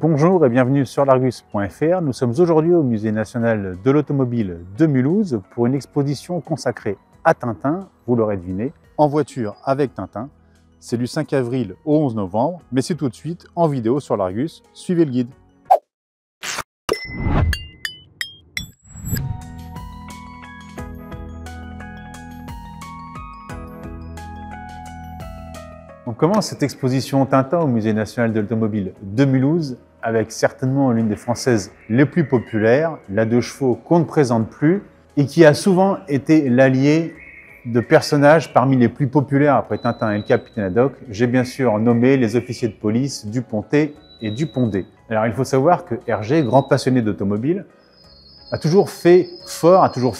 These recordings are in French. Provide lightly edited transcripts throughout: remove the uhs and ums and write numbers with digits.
Bonjour et bienvenue sur l'Argus.fr. Nous sommes aujourd'hui au Musée national de l'automobile de Mulhouse pour une exposition consacrée à Tintin, vous l'aurez deviné, en voiture avec Tintin. C'est du 5 avril au 11 novembre, mais c'est tout de suite en vidéo sur l'Argus. Suivez le guide. On commence cette exposition Tintin au Musée national de l'automobile de Mulhouse avec certainement l'une des françaises les plus populaires, la 2 chevaux qu'on ne présente plus et qui a souvent été l'allié de personnages parmi les plus populaires après Tintin et le Capitaine Haddock. J'ai bien sûr nommé les officiers de police Dupontet et Dupondé. Alors il faut savoir que Hergé, grand passionné d'automobile, a toujours fait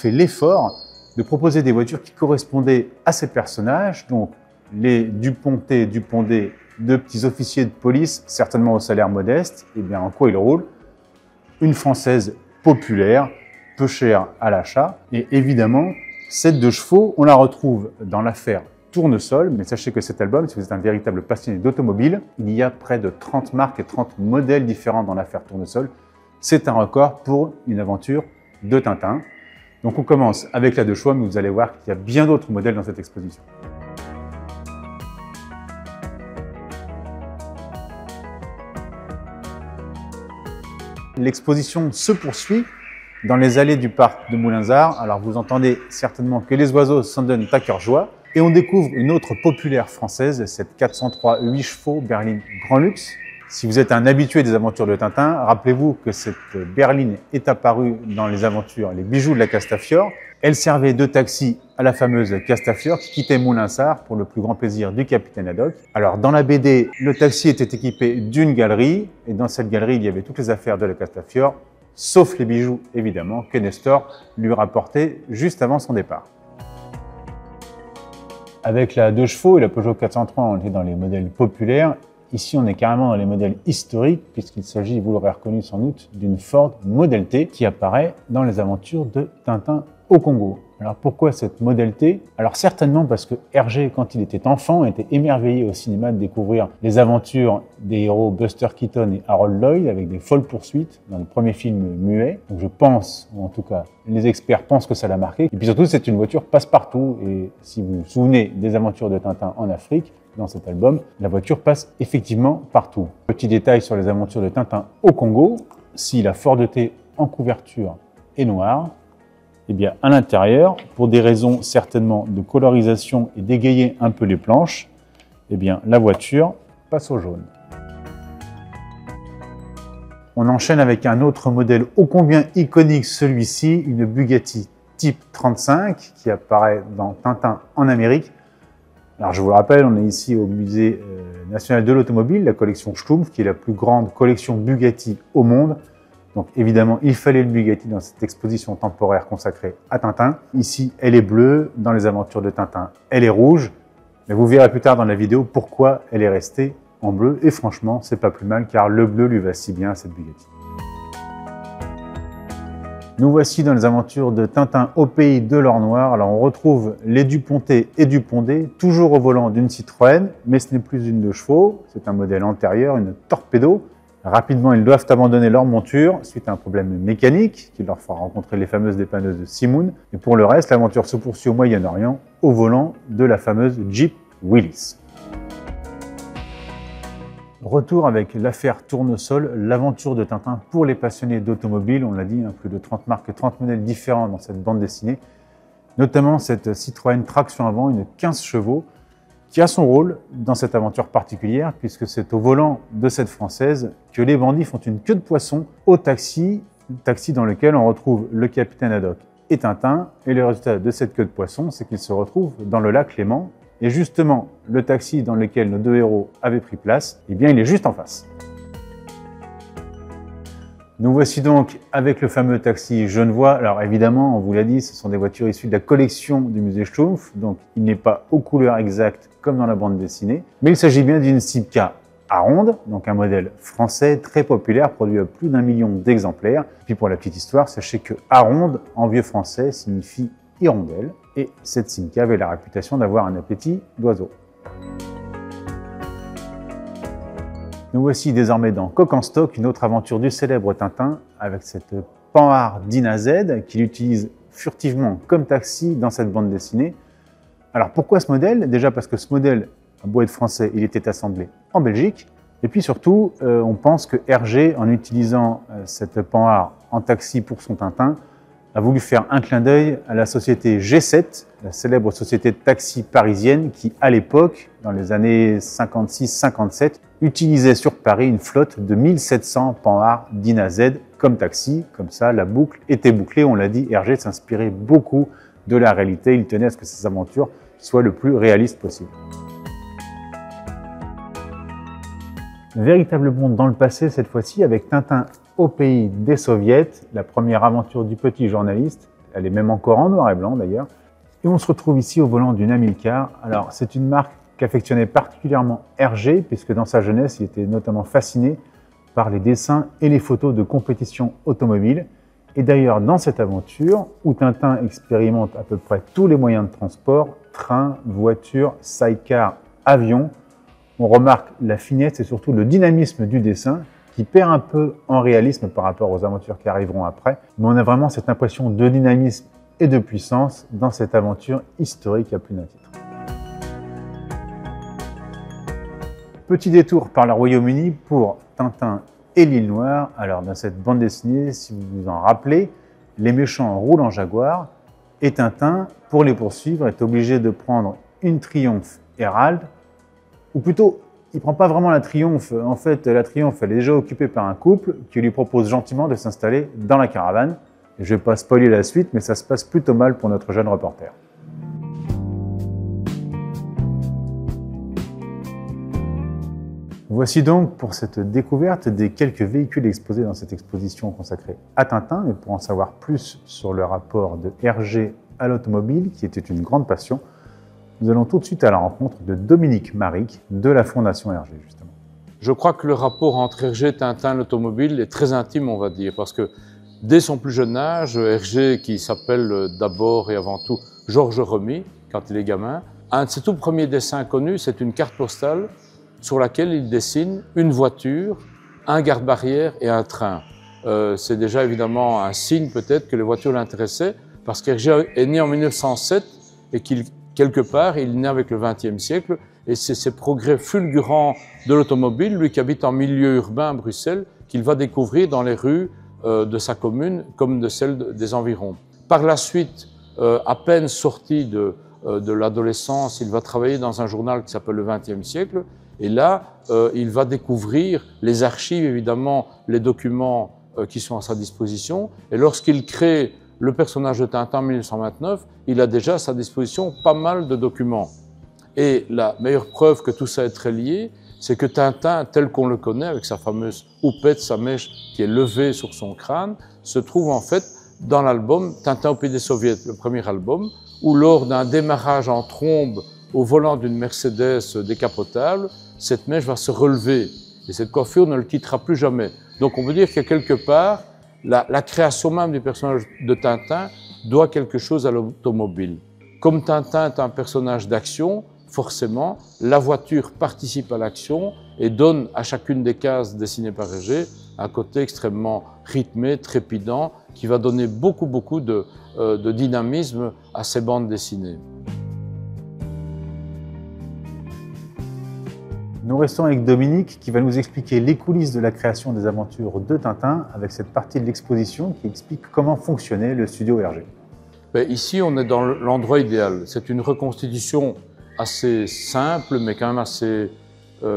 l'effort de proposer des voitures qui correspondaient à ces personnages, donc les Dupontet, Dupondé, deux petits officiers de police, certainement au salaire modeste. Et bien en quoi ils roulent? Une française populaire, peu chère à l'achat. Et évidemment, cette 2 chevaux, on la retrouve dans l'affaire Tournesol. Mais sachez que cet album, si vous êtes un véritable passionné d'automobile, il y a près de 30 marques et 30 modèles différents dans l'affaire Tournesol. C'est un record pour une aventure de Tintin. Donc on commence avec la 2 chevaux, mais vous allez voir qu'il y a bien d'autres modèles dans cette exposition. L'exposition se poursuit dans les allées du parc de Moulinsart. Alors vous entendez certainement que les oiseaux s'en donnent à cœur joie. Et on découvre une autre populaire française, cette 403 8 chevaux berline Grand Luxe. Si vous êtes un habitué des aventures de Tintin, rappelez-vous que cette berline est apparue dans les aventures Les Bijoux de la Castafiore. Elle servait de taxi à la fameuse Castafiore qui quittait Moulinsart pour le plus grand plaisir du Capitaine Haddock. Alors dans la BD, le taxi était équipé d'une galerie et dans cette galerie, il y avait toutes les affaires de la Castafiore, sauf les bijoux évidemment que Nestor lui rapportait juste avant son départ. Avec la 2 chevaux et la Peugeot 403, on était dans les modèles populaires. Ici, on est carrément dans les modèles historiques, puisqu'il s'agit, vous l'aurez reconnu sans doute, d'une Ford Model T qui apparaît dans les aventures de Tintin au Congo. Alors pourquoi cette Model T? Alors certainement parce que Hergé, quand il était enfant, était émerveillé au cinéma de découvrir les aventures des héros Buster Keaton et Harold Lloyd avec des folles poursuites dans le premier film muet. Donc je pense, ou en tout cas les experts pensent que ça l'a marqué. Et puis surtout, c'est une voiture passe-partout. Et si vous vous souvenez des aventures de Tintin en Afrique, dans cet album, la voiture passe effectivement partout. Petit détail sur les aventures de Tintin au Congo, si la Ford T en couverture est noire, eh bien à l'intérieur, pour des raisons certainement de colorisation et d'égayer un peu les planches, eh bien la voiture passe au jaune. On enchaîne avec un autre modèle ô combien iconique, celui-ci, une Bugatti Type 35 qui apparaît dans Tintin en Amérique. Alors je vous le rappelle, on est ici au Musée national de l'automobile, la collection Schtroumpf, qui est la plus grande collection Bugatti au monde. Donc évidemment, il fallait le Bugatti dans cette exposition temporaire consacrée à Tintin. Ici, elle est bleue, dans les aventures de Tintin, elle est rouge. Mais vous verrez plus tard dans la vidéo pourquoi elle est restée en bleu. Et franchement, c'est pas plus mal car le bleu lui va si bien à cette Bugatti. Nous voici dans les aventures de Tintin au pays de l'or noir. Alors on retrouve les Dupontet et Dupondé, toujours au volant d'une Citroën, mais ce n'est plus une 2 chevaux, c'est un modèle antérieur, une Torpedo. Rapidement, ils doivent abandonner leur monture suite à un problème mécanique qui leur fera rencontrer les fameuses dépanneuses de Simoun. Et pour le reste, l'aventure se poursuit au Moyen-Orient, au volant de la fameuse Jeep Willys. Retour avec l'affaire Tournesol, l'aventure de Tintin pour les passionnés d'automobile. On l'a dit, plus de 30 marques et 30 modèles différents dans cette bande dessinée. Notamment cette Citroën traction avant, une 15 chevaux, qui a son rôle dans cette aventure particulière, puisque c'est au volant de cette française que les bandits font une queue de poisson au taxi dans lequel on retrouve le Capitaine Haddock et Tintin. Et le résultat de cette queue de poisson, c'est qu'ils se retrouvent dans le lac Léman. Et justement, le taxi dans lequel nos 2 héros avaient pris place, eh bien, il est juste en face. Nous voici donc avec le fameux taxi Genevois. Alors évidemment, on vous l'a dit, ce sont des voitures issues de la collection du musée Schtroumpf, donc il n'est pas aux couleurs exactes comme dans la bande dessinée, mais il s'agit bien d'une Simca à ronde, donc un modèle français très populaire, produit à plus d'1 million d'exemplaires. Puis pour la petite histoire, sachez que à ronde, en vieux français, signifie hirondelle, et cette Simca avait la réputation d'avoir un appétit d'oiseau. Nous voici désormais dans Coq en stock, une autre aventure du célèbre Tintin avec cette Panhard Dyna Z qu'il utilise furtivement comme taxi dans cette bande dessinée. Alors pourquoi ce modèle? Déjà parce que ce modèle, à beau être français, il était assemblé en Belgique. Et puis surtout, on pense que Hergé, en utilisant cette Panhard en taxi pour son Tintin, a voulu faire un clin d'œil à la société G7, la célèbre société de taxi parisienne qui, à l'époque, dans les années 56-57, utilisait sur Paris une flotte de 1700 Panhard Dyna Z comme taxi. Comme ça, la boucle était bouclée. On l'a dit, Hergé s'inspirait beaucoup de la réalité. Il tenait à ce que ses aventures soient le plus réalistes possible. Véritablement dans le passé, cette fois-ci, avec Tintin au pays des Soviets, la première aventure du petit journaliste. Elle est même encore en noir et blanc d'ailleurs. Et on se retrouve ici au volant d'une Amilcar. Alors, c'est une marque qu'affectionnait particulièrement Hergé, puisque dans sa jeunesse, il était notamment fasciné par les dessins et les photos de compétition automobile. Et d'ailleurs, dans cette aventure, où Tintin expérimente à peu près tous les moyens de transport, train, voiture, sidecar, avion, on remarque la finesse et surtout le dynamisme du dessin, qui perd un peu en réalisme par rapport aux aventures qui arriveront après. Mais on a vraiment cette impression de dynamisme et de puissance dans cette aventure historique à plus d'un titre. Petit détour par le Royaume-Uni pour Tintin et l'île Noire. Alors dans cette bande dessinée, si vous vous en rappelez, les méchants roulent en Jaguar et Tintin, pour les poursuivre, est obligé de prendre une Triumph Herald, ou plutôt, il ne prend pas vraiment la Triumph. En fait, la Triumph, elle est déjà occupée par un couple qui lui propose gentiment de s'installer dans la caravane. Et je ne vais pas spoiler la suite, mais ça se passe plutôt mal pour notre jeune reporter. Voici donc pour cette découverte des quelques véhicules exposés dans cette exposition consacrée à Tintin. Et pour en savoir plus sur le rapport de Hergé à l'automobile, qui était une grande passion, nous allons tout de suite à la rencontre de Dominique Maric de la Fondation Hergé, justement. Je crois que le rapport entre Hergé et Tintin, l'automobile, est très intime, on va dire, parce que dès son plus jeune âge, Hergé, qui s'appelle d'abord et avant tout Georges Remy, quand il est gamin, un de ses tout premiers dessins connus, c'est une carte postale sur laquelle il dessine une voiture, un garde-barrière et un train. C'est déjà évidemment un signe peut-être que les voitures l'intéressaient, parce qu'Hergé est né en 1907 et qu'il quelque part, il est né avec le XXe siècle et c'est ces progrès fulgurants de l'automobile, lui qui habite en milieu urbain à Bruxelles, qu'il va découvrir dans les rues de sa commune comme de celles des environs. Par la suite, à peine sorti de l'adolescence, il va travailler dans un journal qui s'appelle le XXe siècle et là, il va découvrir les archives, évidemment, les documents qui sont à sa disposition et lorsqu'il crée le personnage de Tintin en 1929, il a déjà à sa disposition pas mal de documents. Et la meilleure preuve que tout ça est très lié, c'est que Tintin, tel qu'on le connaît, avec sa fameuse houppette, sa mèche qui est levée sur son crâne, se trouve en fait dans l'album Tintin au pays des Soviets, le premier album, où lors d'un démarrage en trombe au volant d'une Mercedes décapotable, cette mèche va se relever et cette coiffure ne le quittera plus jamais. Donc on peut dire que quelque part, la création même du personnage de Tintin doit quelque chose à l'automobile. Comme Tintin est un personnage d'action, forcément, la voiture participe à l'action et donne à chacune des cases dessinées par Hergé un côté extrêmement rythmé, trépidant, qui va donner beaucoup de dynamisme à ces bandes dessinées. Nous restons avec Dominique qui va nous expliquer les coulisses de la création des aventures de Tintin avec cette partie de l'exposition qui explique comment fonctionnait le studio Hergé. Ici, on est dans l'endroit idéal. C'est une reconstitution assez simple, mais quand même assez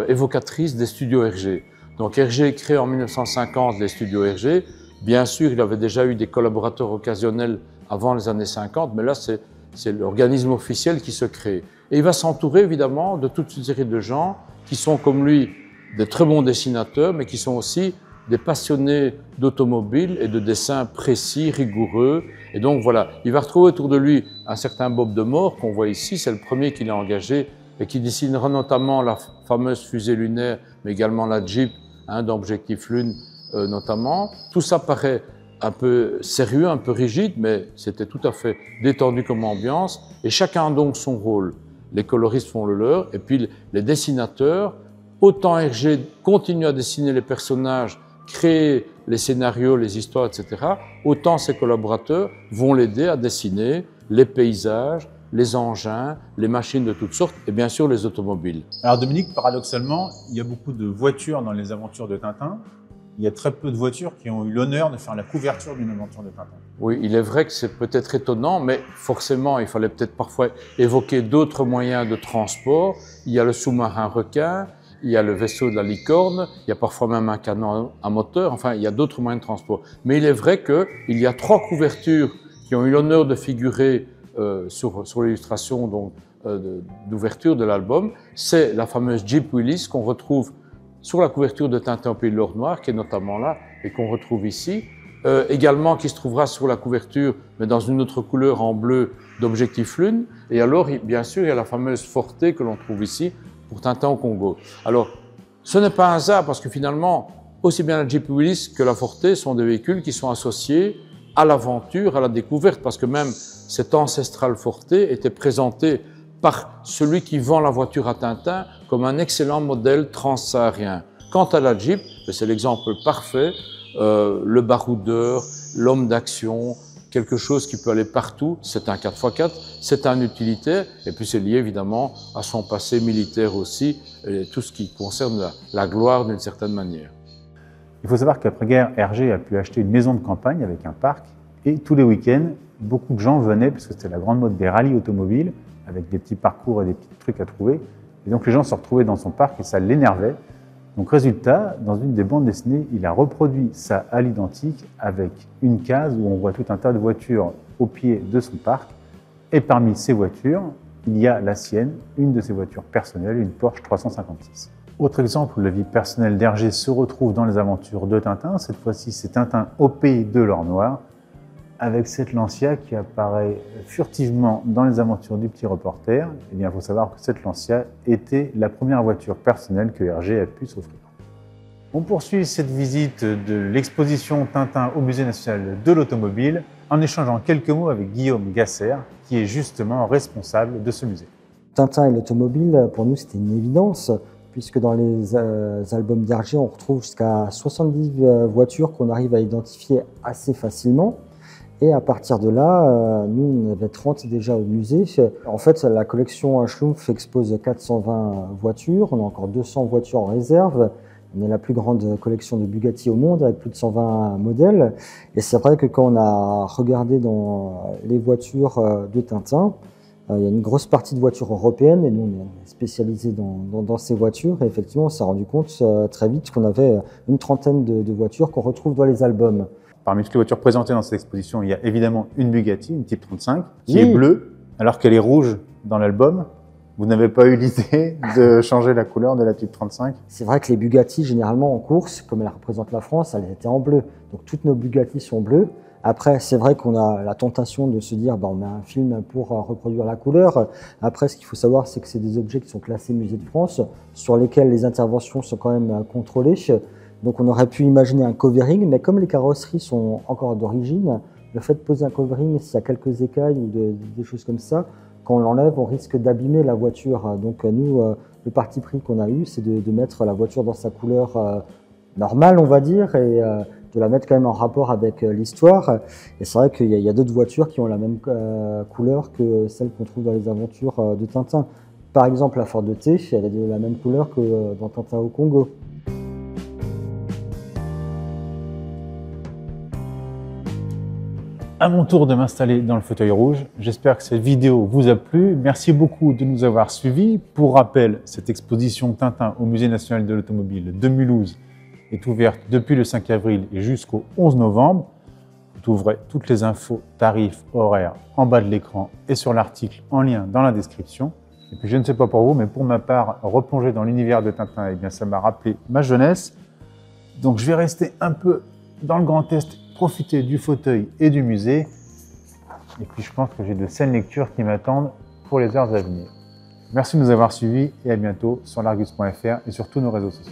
évocatrice des studios Hergé. Donc Hergé crée en 1950 les studios Hergé. Bien sûr, il avait déjà eu des collaborateurs occasionnels avant les années 50, mais là, c'est l'organisme officiel qui se crée. Et il va s'entourer évidemment de toute une série de gens qui sont comme lui des très bons dessinateurs, mais qui sont aussi des passionnés d'automobile et de dessins précis, rigoureux. Et donc voilà, il va retrouver autour de lui un certain Bob de Moor qu'on voit ici, c'est le premier qu'il a engagé et qui dessinera notamment la fameuse fusée lunaire, mais également la Jeep d'Objectif Lune notamment. Tout ça paraît un peu sérieux, un peu rigide, mais c'était tout à fait détendu comme ambiance et chacun a donc son rôle. Les coloristes font le leur et puis les dessinateurs autant Hergé continue à dessiner les personnages, créer les scénarios, les histoires, etc., autant ses collaborateurs vont l'aider à dessiner les paysages, les engins, les machines de toutes sortes et bien sûr les automobiles. Alors Dominique, paradoxalement, il y a beaucoup de voitures dans les aventures de Tintin. Il y a très peu de voitures qui ont eu l'honneur de faire la couverture d'une aventure de Tintin. Oui, il est vrai que c'est peut-être étonnant, mais forcément, il fallait peut-être parfois évoquer d'autres moyens de transport. Il y a le sous-marin requin, il y a le vaisseau de la licorne, il y a parfois même un canon à moteur, enfin, il y a d'autres moyens de transport. Mais il est vrai qu'il y a 3 couvertures qui ont eu l'honneur de figurer sur l'illustration d'ouverture de l'album. C'est la fameuse Jeep Willys qu'on retrouve sur la couverture de Tintin au Pays de l'Or Noir, qui est notamment là et qu'on retrouve ici. Également qui se trouvera sur la couverture, mais dans une autre couleur en bleu, d'Objectif Lune. Et alors, bien sûr, il y a la fameuse Forte que l'on trouve ici pour Tintin au Congo. Alors, ce n'est pas un hasard parce que finalement, aussi bien la Jeep Willys que la Forte sont des véhicules qui sont associés à l'aventure, à la découverte, parce que même cet ancestral Forte était présenté par celui qui vend la voiture à Tintin comme un excellent modèle transsaharien. Quant à la Jeep, c'est l'exemple parfait, le baroudeur, l'homme d'action, quelque chose qui peut aller partout, c'est un 4x4, c'est un utilitaire, et puis c'est lié évidemment à son passé militaire aussi, et tout ce qui concerne la gloire d'une certaine manière. Il faut savoir qu'après-guerre, Hergé a pu acheter une maison de campagne avec un parc, et tous les week-ends, beaucoup de gens venaient, parce que c'était la grande mode des rallyes automobiles, avec des petits parcours et des petits trucs à trouver. Et donc les gens se retrouvaient dans son parc et ça l'énervait. Donc résultat, dans une des bandes dessinées, il a reproduit ça à l'identique avec une case où on voit tout un tas de voitures au pied de son parc. Et parmi ces voitures, il y a la sienne, une de ses voitures personnelles, une Porsche 356. Autre exemple où la vie personnelle d'Hergé se retrouve dans les aventures de Tintin. Cette fois-ci, c'est Tintin au Pays de l'Or Noir, avec cette Lancia qui apparaît furtivement dans les aventures du petit reporter. Eh bien, il faut savoir que cette Lancia était la première voiture personnelle que Hergé a pu s'offrir. On poursuit cette visite de l'exposition Tintin au Musée national de l'automobile en échangeant quelques mots avec Guillaume Gasser, qui est justement responsable de ce musée. Tintin et l'automobile, pour nous, c'était une évidence, puisque dans les albums d'Hergé, on retrouve jusqu'à 70 voitures qu'on arrive à identifier assez facilement. Et à partir de là, nous, on avait 30 déjà au musée. En fait, la collection Schlumpf expose 420 voitures. On a encore 200 voitures en réserve. On est la plus grande collection de Bugatti au monde, avec plus de 120 modèles. Et c'est vrai que quand on a regardé dans les voitures de Tintin, il y a une grosse partie de voitures européennes. Et nous, on est spécialisé dans ces voitures. Et effectivement, on s'est rendu compte très vite qu'on avait une trentaine de voitures qu'on retrouve dans les albums. Parmi toutes les voitures présentées dans cette exposition, il y a évidemment une Bugatti, une Type 35, qui est bleue, alors qu'elle est rouge dans l'album. Vous n'avez pas eu l'idée de changer la couleur de la Type 35? C'est vrai que les Bugatti, généralement en course, comme elles représentent la France, elles étaient en bleu. Donc toutes nos Bugatti sont bleues. Après, c'est vrai qu'on a la tentation de se dire, on met un film pour reproduire la couleur. Après, ce qu'il faut savoir, c'est que c'est des objets qui sont classés Musée de France, sur lesquels les interventions sont quand même contrôlées. Donc on aurait pu imaginer un covering, mais comme les carrosseries sont encore d'origine, le fait de poser un covering, s'il y a quelques écailles ou des choses comme ça, quand on l'enlève, on risque d'abîmer la voiture. Donc nous, le parti pris qu'on a eu, c'est de mettre la voiture dans sa couleur normale, on va dire, et de la mettre quand même en rapport avec l'histoire. Et c'est vrai qu'il y a d'autres voitures qui ont la même couleur que celles qu'on trouve dans les aventures de Tintin. Par exemple, la Ford T, elle est de la même couleur que dans Tintin au Congo. À mon tour de m'installer dans le fauteuil rouge. J'espère que cette vidéo vous a plu. Merci beaucoup de nous avoir suivis. Pour rappel, cette exposition Tintin au Musée national de l'automobile de Mulhouse est ouverte depuis le 5 avril et jusqu'au 11 novembre. Vous trouverez toutes les infos, tarifs, horaires en bas de l'écran et sur l'article en lien dans la description. Et puis je ne sais pas pour vous, mais pour ma part, replonger dans l'univers de Tintin, eh bien, ça m'a rappelé ma jeunesse. Donc je vais rester un peu dans le Grand Est, profiter du fauteuil et du musée. Et puis je pense que j'ai de saines lectures qui m'attendent pour les heures à venir. Merci de nous avoir suivis et à bientôt sur l'Argus.fr et sur tous nos réseaux sociaux.